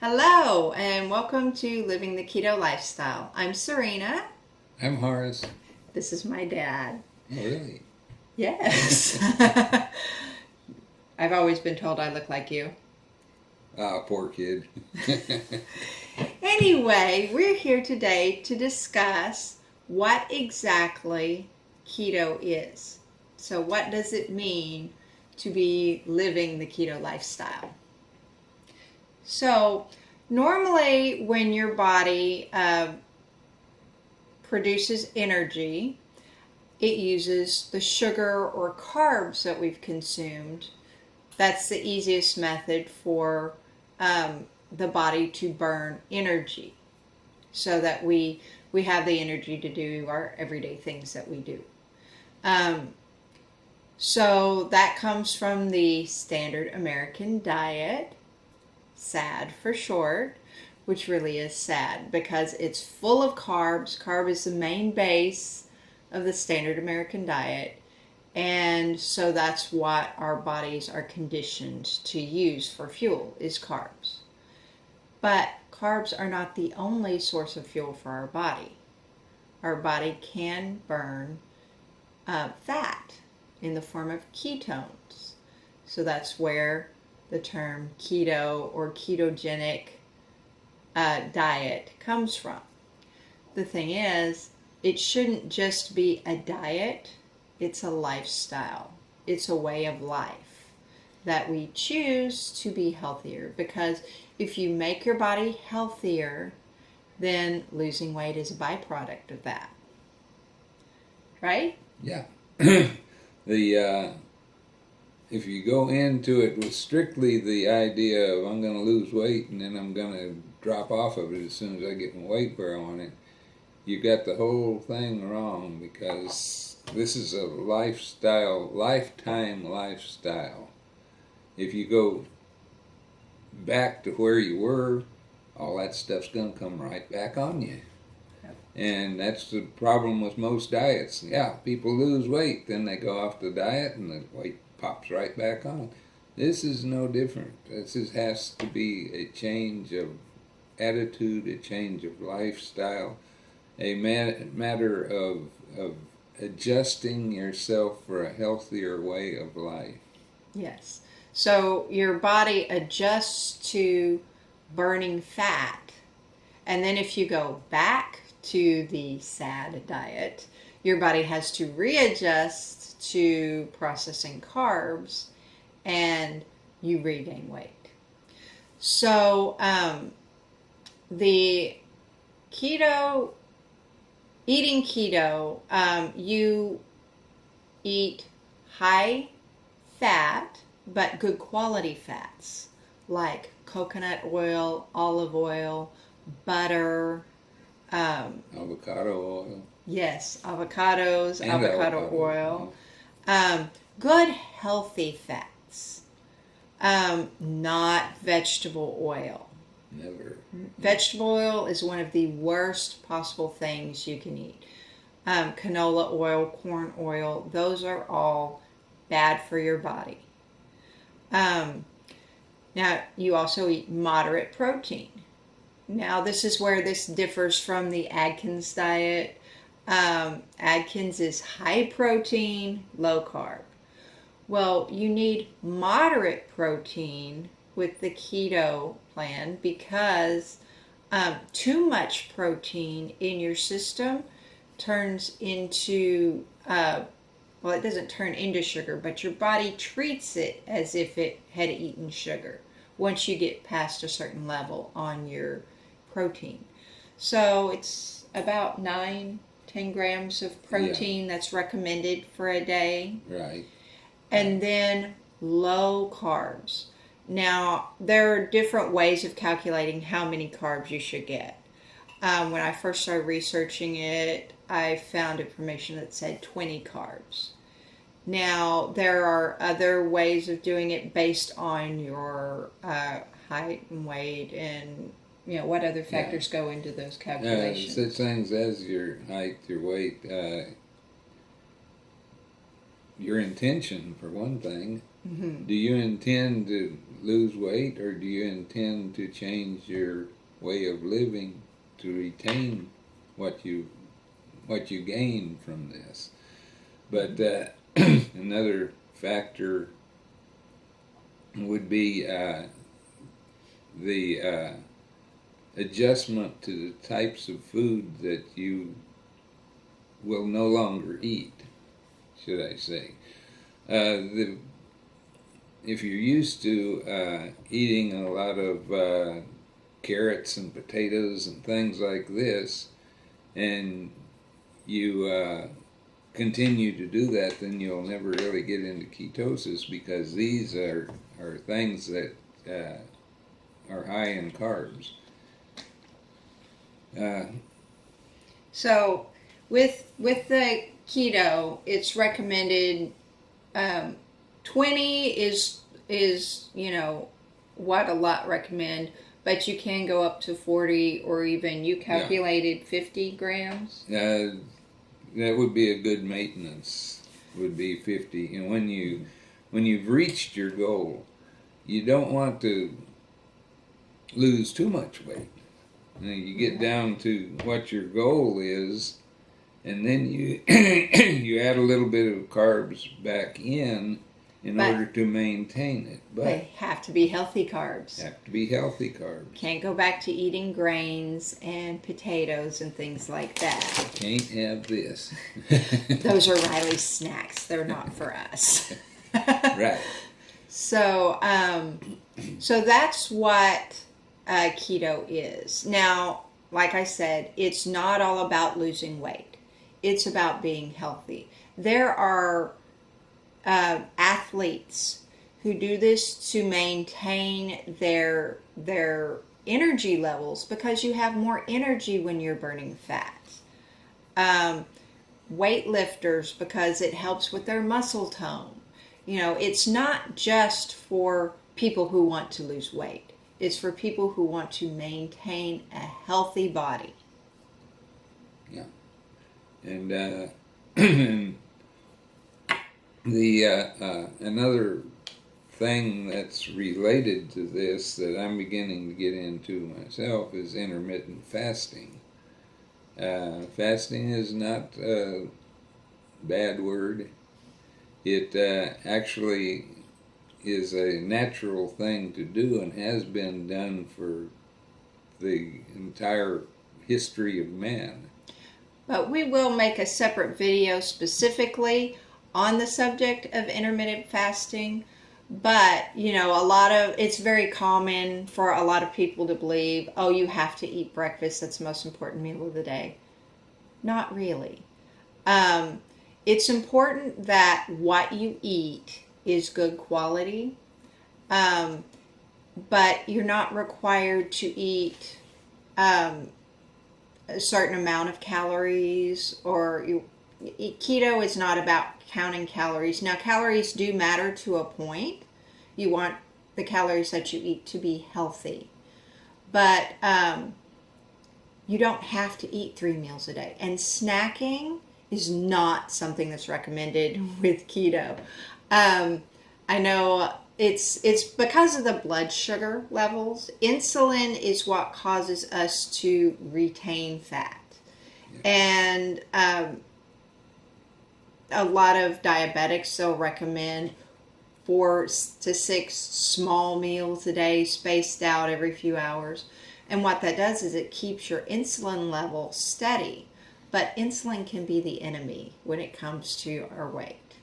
Hello, and welcome to Living the Keto Lifestyle. I'm Serena. I'm Horace. This is my dad. Oh, really? Yes. I've always been told I look like you. Ah, poor kid. Anyway, we're here today to discuss what exactly keto is. So, what does it mean to be living the keto lifestyle? So, normally when your body produces energy, it uses the sugar or carbs that we've consumed. That's the easiest method for the body to burn energy so that we have the energy to do our everyday things that we do. So that comes from the standard American diet, SAD for short, which really is sad because it's full of carbs. Carb is the main base of the standard American diet. And so that's what our bodies are conditioned to use for fuel is carbs. But carbs are not the only source of fuel for our body. Our body can burn fat in the form of ketones. So that's where the term keto or ketogenic diet comes from. The thing is, it shouldn't just be a diet, it's a lifestyle. It's a way of life that we choose to be healthier, because if you make your body healthier, then losing weight is a byproduct of that. Right? Yeah. the If you go into it with strictly the idea of I'm going to lose weight and then I'm going to drop off of it as soon as I get my weight where I want it, you got the whole thing wrong, because this is a lifetime lifestyle. If you go back to where you were, all that stuff's going to come right back on you. And that's the problem with most diets. Yeah, people lose weight, then they go off the diet and the weight pops right back on. This is no different. Has to be a change of attitude, a change of lifestyle, a matter of adjusting yourself for a healthier way of life. Yes. So your body adjusts to burning fat. And then if you go back to the SAD diet, your body has to readjust to processing carbs and you regain weight. So the keto, eating keto, you eat high fat but good quality fats like coconut oil, olive oil, butter, avocado oil. Yes, avocados, And avocado oil. Good healthy fats, not vegetable oil. Never. Vegetable oil is one of the worst possible things you can eat. Canola oil, corn oil, those are all bad for your body. Now, you also eat moderate protein. Now, this is where this differs from the Atkins diet. Atkins is high protein, low carb. Well, you need moderate protein with the keto plan because too much protein in your system turns into, well, it doesn't turn into sugar, but your body treats it as if it had eaten sugar once you get past a certain level on your protein. So it's about 9-10 grams of protein that's recommended for a day. Right. And then low carbs. Now, there are different ways of calculating how many carbs you should get. When I first started researching it, I found information that said 20 carbs. Now, there are other ways of doing it based on your height and weight and what other factors go into those calculations. Such things as your height, your weight, your intention, for one thing, Mm-hmm. Do you intend to lose weight, or do you intend to change your way of living to retain what you gain from this? But another factor would be the adjustment to the types of food that you will no longer eat, should I say. If you're used to eating a lot of carrots and potatoes and things like this, and you continue to do that, then you'll never really get into ketosis, because these are things that are high in carbs. So with the keto, it's recommended 20 is what a lot recommend, but you can go up to 40, or even you calculated 50 grams. That would be a good maintenance. Would be 50, and when you've reached your goal, you don't want to lose too much weight. You get down to what your goal is, and then you you add a little bit of carbs back in order to maintain it. But they have to be healthy carbs. Have to be healthy carbs. Can't go back to eating grains and potatoes and things like that. Can't have this. Those are Riley's snacks. They're not for us. Right. So, so that's what keto is. Now, like I said, it's not all about losing weight. It's about being healthy. There are athletes who do this to maintain their energy levels, because you have more energy when you're burning fat. Weightlifters, because it helps with their muscle tone. It's not just for people who want to lose weight. It's for people who want to maintain a healthy body. Yeah. And the another thing that's related to this that I'm beginning to get into myself is intermittent fasting. Fasting is not a bad word. It actually is a natural thing to do, and has been done for the entire history of man. But we will make a separate video specifically on the subject of intermittent fasting. But, it's very common for a lot of people to believe, oh, you have to eat breakfast. That's the most important meal of the day. Not really. It's important that what you eat is good quality. But you're not required to eat a certain amount of calories, or keto is not about counting calories. Now, calories do matter to a point. You want the calories that you eat to be healthy, but you don't have to eat 3 meals a day. And snacking is not something that's recommended with keto. I know it's because of the blood sugar levels. Insulin is what causes us to retain fat. And a lot of diabetics, they'll recommend 4 to 6 small meals a day, spaced out every few hours. And what that does is it keeps your insulin level steady. But insulin can be the enemy when it comes to our weight.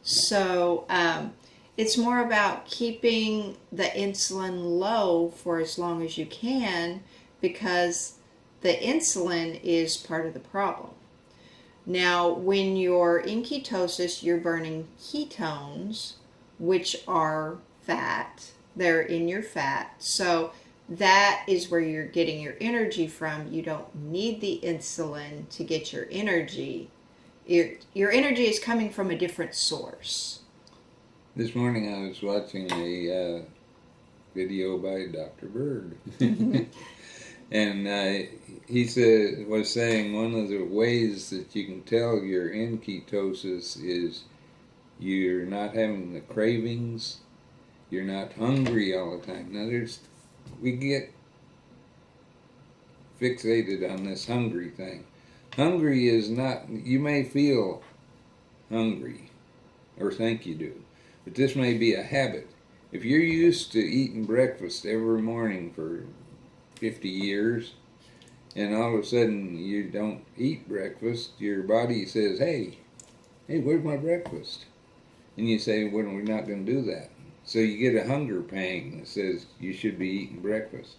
So it's more about keeping the insulin low for as long as you can, because the insulin is part of the problem. Now, when you're in ketosis, you're burning ketones, which are fat. They're in your fat. So that is where you're getting your energy from. You don't need the insulin to get your energy. Your energy is coming from a different source. This morning I was watching a video by Dr. Bird. And he was saying one of the ways that you can tell you're in ketosis is You're not having the cravings. You're not hungry all the time. Now we get fixated on this hungry thing. Hungry is not, you may feel hungry or think you do, but this may be a habit. If you're used to eating breakfast every morning for 50 years, and all of a sudden you don't eat breakfast, your body says, hey, where's my breakfast? And you say, well, we're not going to do that. So you get a hunger pang that says you should be eating breakfast.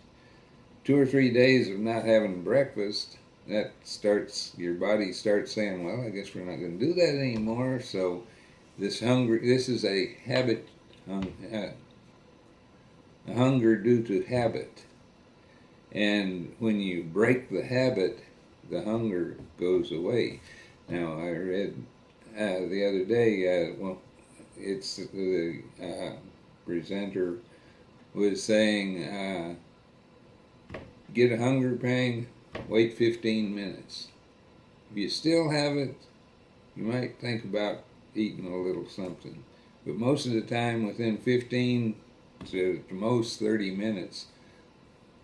2 or 3 days of not having breakfast, your body starts saying, well, I guess we're not going to do that anymore. So this is a habit, a hunger due to habit. And when you break the habit, the hunger goes away. Now, I read the other day, it's the presenter was saying, get a hunger pang, wait 15 minutes. If you still have it, you might think about eating a little something. But most of the time, within 15 to most 30 minutes,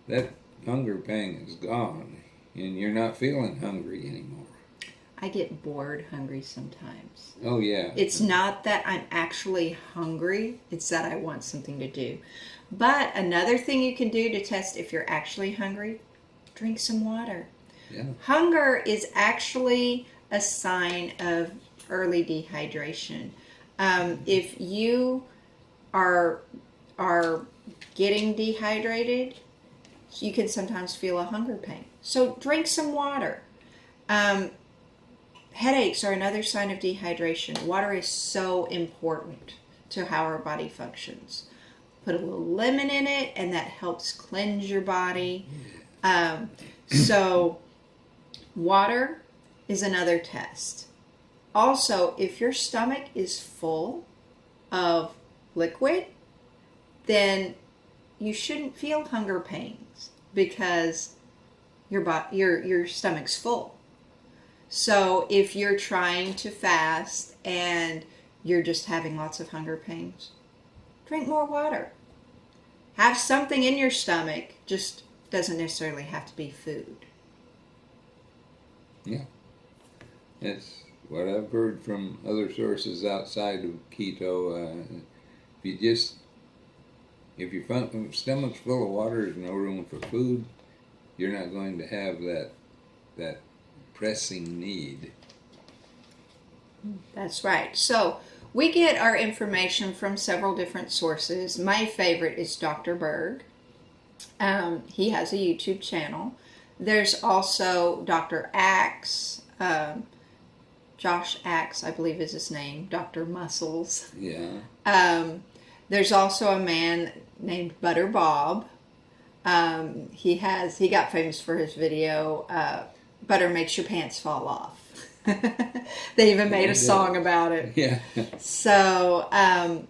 that hunger pang is gone, and you're not feeling hungry anymore. I get bored hungry sometimes. Oh, yeah. It's not that I'm actually hungry, it's that I want something to do. But another thing you can do to test if you're actually hungry, drink some water. Yeah. Hunger is actually a sign of early dehydration. If you are getting dehydrated, you can sometimes feel a hunger pain. So drink some water. Headaches are another sign of dehydration. Water is so important to how our body functions. Put a little lemon in it, and that helps cleanse your body. So water is another test. Also, if your stomach is full of liquid, then you shouldn't feel hunger pains because your stomach's full. So if you're trying to fast and you're just having lots of hunger pains, drink more water. Have something in your stomach, just doesn't necessarily have to be food. Yeah. It's what I've heard from other sources outside of keto. If your stomach's full of water, there's no room for food, you're not going to have that pressing need. That's right. So we get our information from several different sources. My favorite is Dr. Berg. He has a YouTube channel. There's also Dr. Axe, Josh Axe, I believe is his name, Dr. Muscles. Yeah. There's also a man named Butter Bob. He got famous for his video, Butter Makes Your Pants Fall Off. They even made a song about it. Yeah. So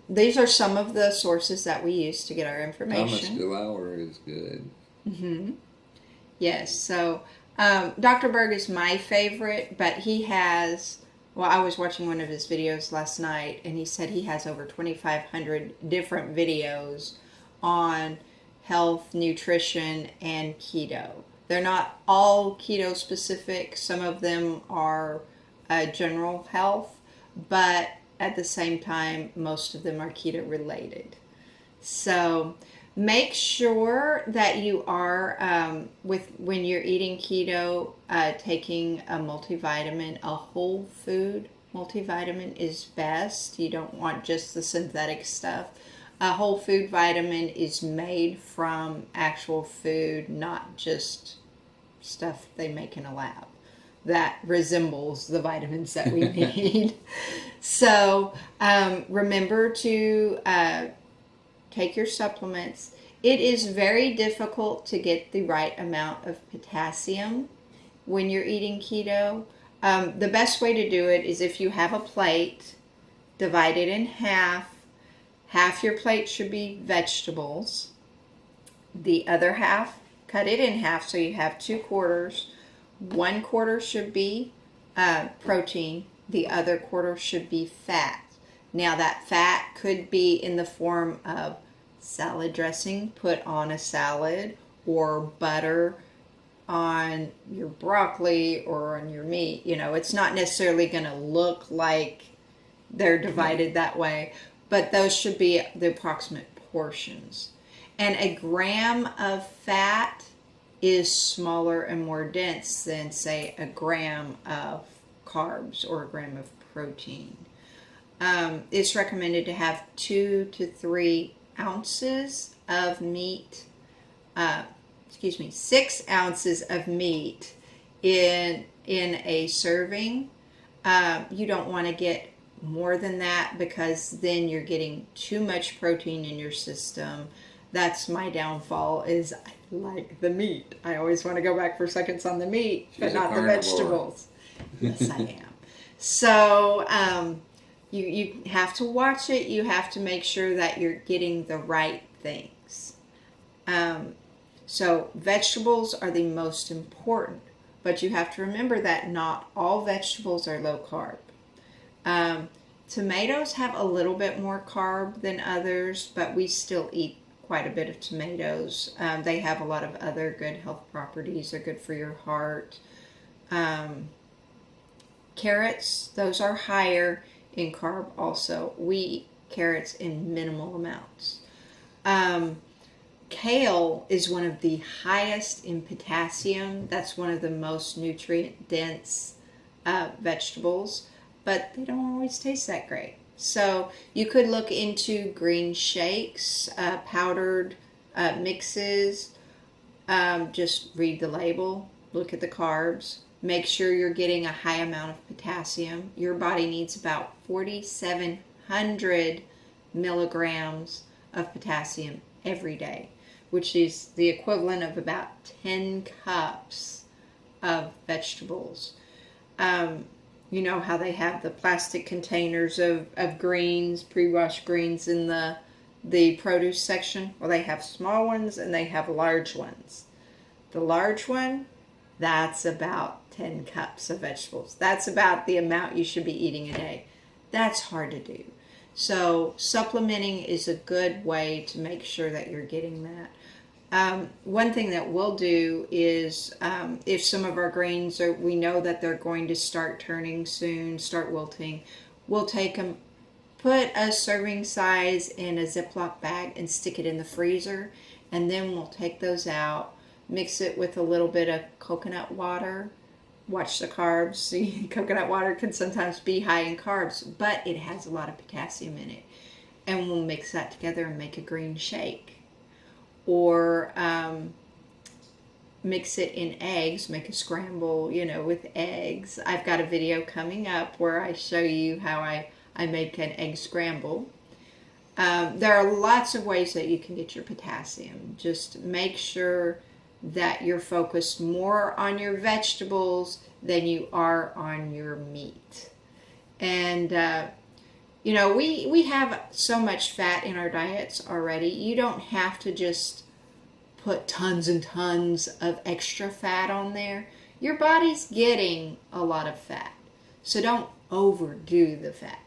these are some of the sources that we use to get our information. Thomas DeLauer is good. Mm-hmm. Yes. So Dr. Berg is my favorite, but he has. Well, I was watching one of his videos last night, and he said he has over 2,500 different videos on health, nutrition, and keto. They're not all keto specific. Some of them are general health, but at the same time, most of them are keto related. So make sure that you are, when you're eating keto, taking a multivitamin, a whole food multivitamin is best. You don't want just the synthetic stuff. A whole food vitamin is made from actual food, not just stuff they make in a lab that resembles the vitamins that we need. So remember to take your supplements. It is very difficult to get the right amount of potassium when you're eating keto. The best way to do it is if you have a plate, divide it in half. Half your plate should be vegetables. The other half, cut it in half so you have 2 quarters. 1 quarter should be protein. The other quarter should be fat. Now that fat could be in the form of salad dressing put on a salad, or butter on your broccoli or on your meat. It's not necessarily going to look like they're divided that way, but those should be the approximate portions. And a gram of fat is smaller and more dense than, say, a gram of carbs or a gram of protein. It's recommended to have 2 to 3 ounces of meat, 6 ounces of meat in a serving. You don't want to get more than that, because then you're getting too much protein in your system. That's my downfall, is I like the meat. I always want to go back for seconds on the meat, but not the vegetables. Yes, I am. So you have to watch it. You have to make sure that you're getting the right things. So vegetables are the most important, but you have to remember that not all vegetables are low carb. Tomatoes have a little bit more carb than others, but we still eat quite a bit of tomatoes. They have a lot of other good health properties. They're good for your heart. Carrots, those are higher in carb also. We eat carrots in minimal amounts. Kale is one of the highest in potassium. That's one of the most nutrient dense vegetables, but they don't always taste that great. So you could look into green shakes, powdered mixes. Just read the label, look at the carbs, make sure you're getting a high amount of potassium. Your body needs about 4,700 milligrams of potassium every day, which is the equivalent of about 10 cups of vegetables. You know how they have the plastic containers of greens, pre-washed greens in the produce section? Well, they have small ones and they have large ones. The large one, that's about 10 cups of vegetables. That's about the amount you should be eating a day. That's hard to do. So supplementing is a good way to make sure that you're getting that. One thing that we'll do is if some of our greens we know that they're going to start turning soon, start wilting, we'll take them, put a serving size in a Ziploc bag and stick it in the freezer, and then we'll take those out, mix it with a little bit of coconut water. Watch the carbs. See, coconut water can sometimes be high in carbs, but it has a lot of potassium in it. And we'll mix that together and make a green shake. Or mix it in eggs, make a scramble, with eggs. I've got a video coming up where I show you how I make an egg scramble. There are lots of ways that you can get your potassium. Just make sure that you're focused more on your vegetables than you are on your meat. And we have so much fat in our diets already. You don't have to just put tons and tons of extra fat on there. Your body's getting a lot of fat. So don't overdo the fat.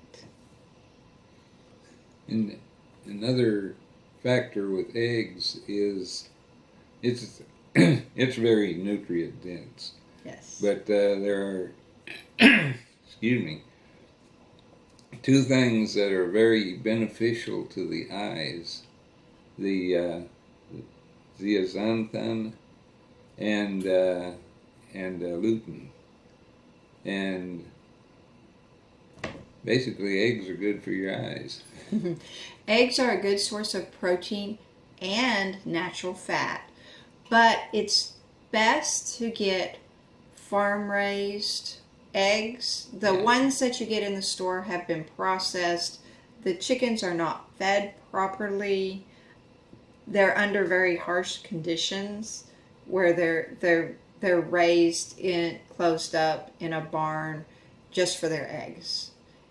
And another factor with eggs is it's very nutrient dense. Yes. But there are, excuse me, two things that are very beneficial to the eyes: the zeaxanthin and lutein. And basically, eggs are good for your eyes. Eggs are a good source of protein and natural fat, but it's best to get farm-raised eggs. The ones that you get in the store have been processed. The chickens are not fed properly. They're under very harsh conditions where they're raised closed up in a barn just for their eggs.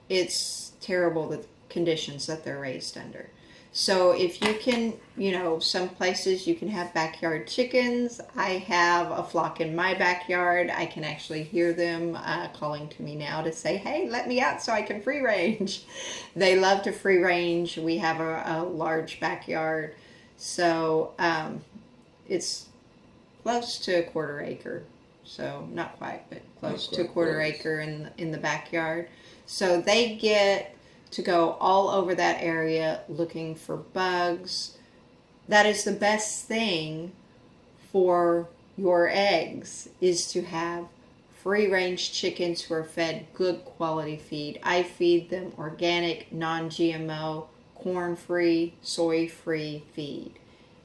It's terrible, the conditions that they're raised under. So if you can, some places you can have backyard chickens. I have a flock in my backyard. I can actually hear them calling to me now to say, hey, let me out so I can free range. They love to free range. We have a large backyard. So it's close to a quarter acre. So not quite, but close to a quarter acre in the backyard. So they get to go all over that area looking for bugs. That is the best thing for your eggs, is to have free range chickens who are fed good quality feed. I feed them organic, non-GMO, corn-free, soy-free feed.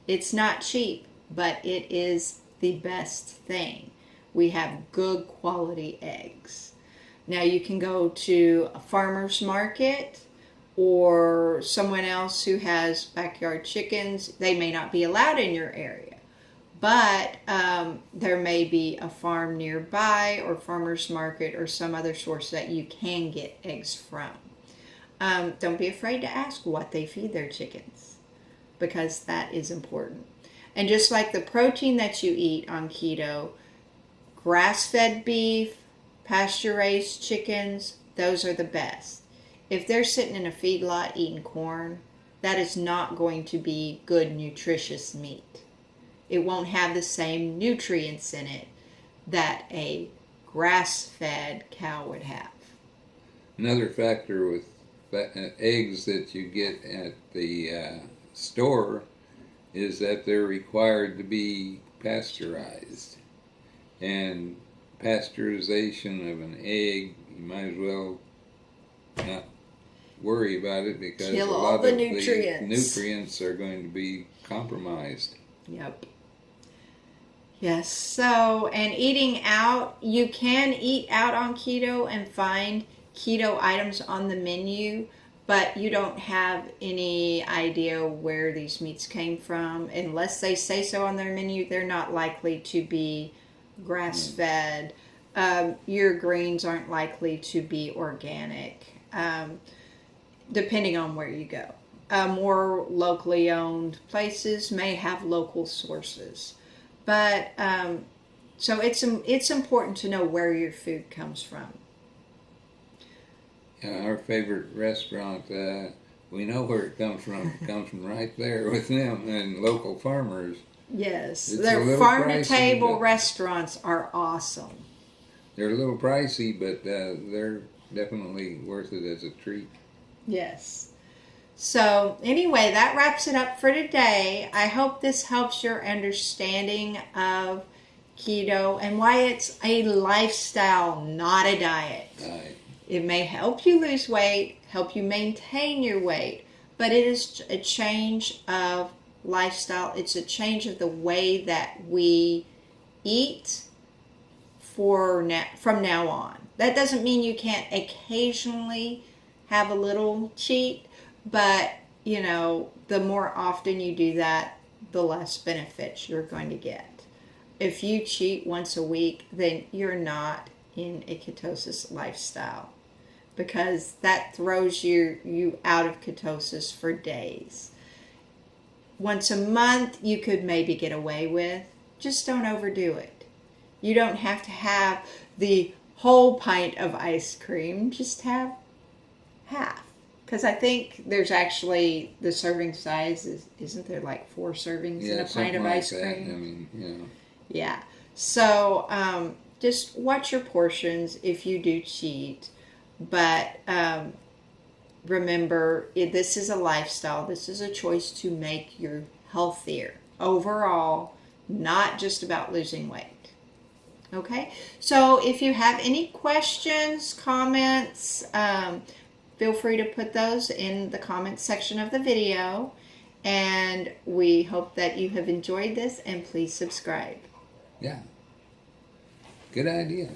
It's not cheap, but it is the best thing. We have good quality eggs. Now you can go to a farmer's market or someone else who has backyard chickens. They may not be allowed in your area, but there may be a farm nearby or farmer's market or some other source that you can get eggs from. Don't be afraid to ask what they feed their chickens, because that is important. And just like the protein that you eat on keto, grass-fed beef, pasture-raised chickens, those are the best. If they're sitting in a feedlot eating corn, that is not going to be good, nutritious meat. It won't have the same nutrients in it that a grass-fed cow would have. Another factor with eggs that you get at the store is that they're required to be pasteurized. And pasteurization of an egg, you might as well not worry about it, because Kill a all lot the of nutrients. the nutrients are going to be compromised. Yep. Yes. So, and eating out, you can eat out on keto and find keto items on the menu, but you don't have any idea where these meats came from. Unless they say so on their menu, they're not likely to be grass-fed. Your greens aren't likely to be organic, depending on where you go. More locally owned places may have local sources. But so it's important to know where your food comes from. Our favorite restaurant, we know where it comes from. It comes from right there with them and local farmers. Yes, It's their farm-to-table restaurants are awesome. They're a little pricey, but they're definitely worth it as a treat. Yes. So anyway, that wraps it up for today. I hope this helps your understanding of keto and why it's a lifestyle, not a diet. Right. It may help you lose weight, help you maintain your weight, but it is a change of lifestyle. It's a change of the way that we eat from now on. That doesn't mean you can't occasionally have a little cheat, but the more often you do that, the less benefits you're going to get. If you cheat once a week, then you're not in a ketosis lifestyle, because that throws you out of ketosis for days. Once a month, you could maybe get away with. Just don't overdo it. You don't have to have the whole pint of ice cream. Just have half. Because I think there's actually, the serving size isn't there like 4 servings in a pint of ice cream? Yeah. So just watch your portions if you do cheat. But remember, this is a lifestyle. This is a choice to make you healthier overall, not just about losing weight. Okay? So if you have any questions, comments, feel free to put those in the comments section of the video. And we hope that you have enjoyed this, and please subscribe. Yeah. Good idea.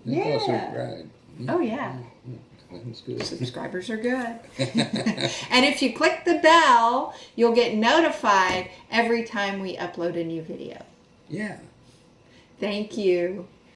Yeah. Subscribe. Oh, yeah. That's good. Subscribers are good. And if you click the bell, you'll get notified every time we upload a new video. Yeah. Thank you.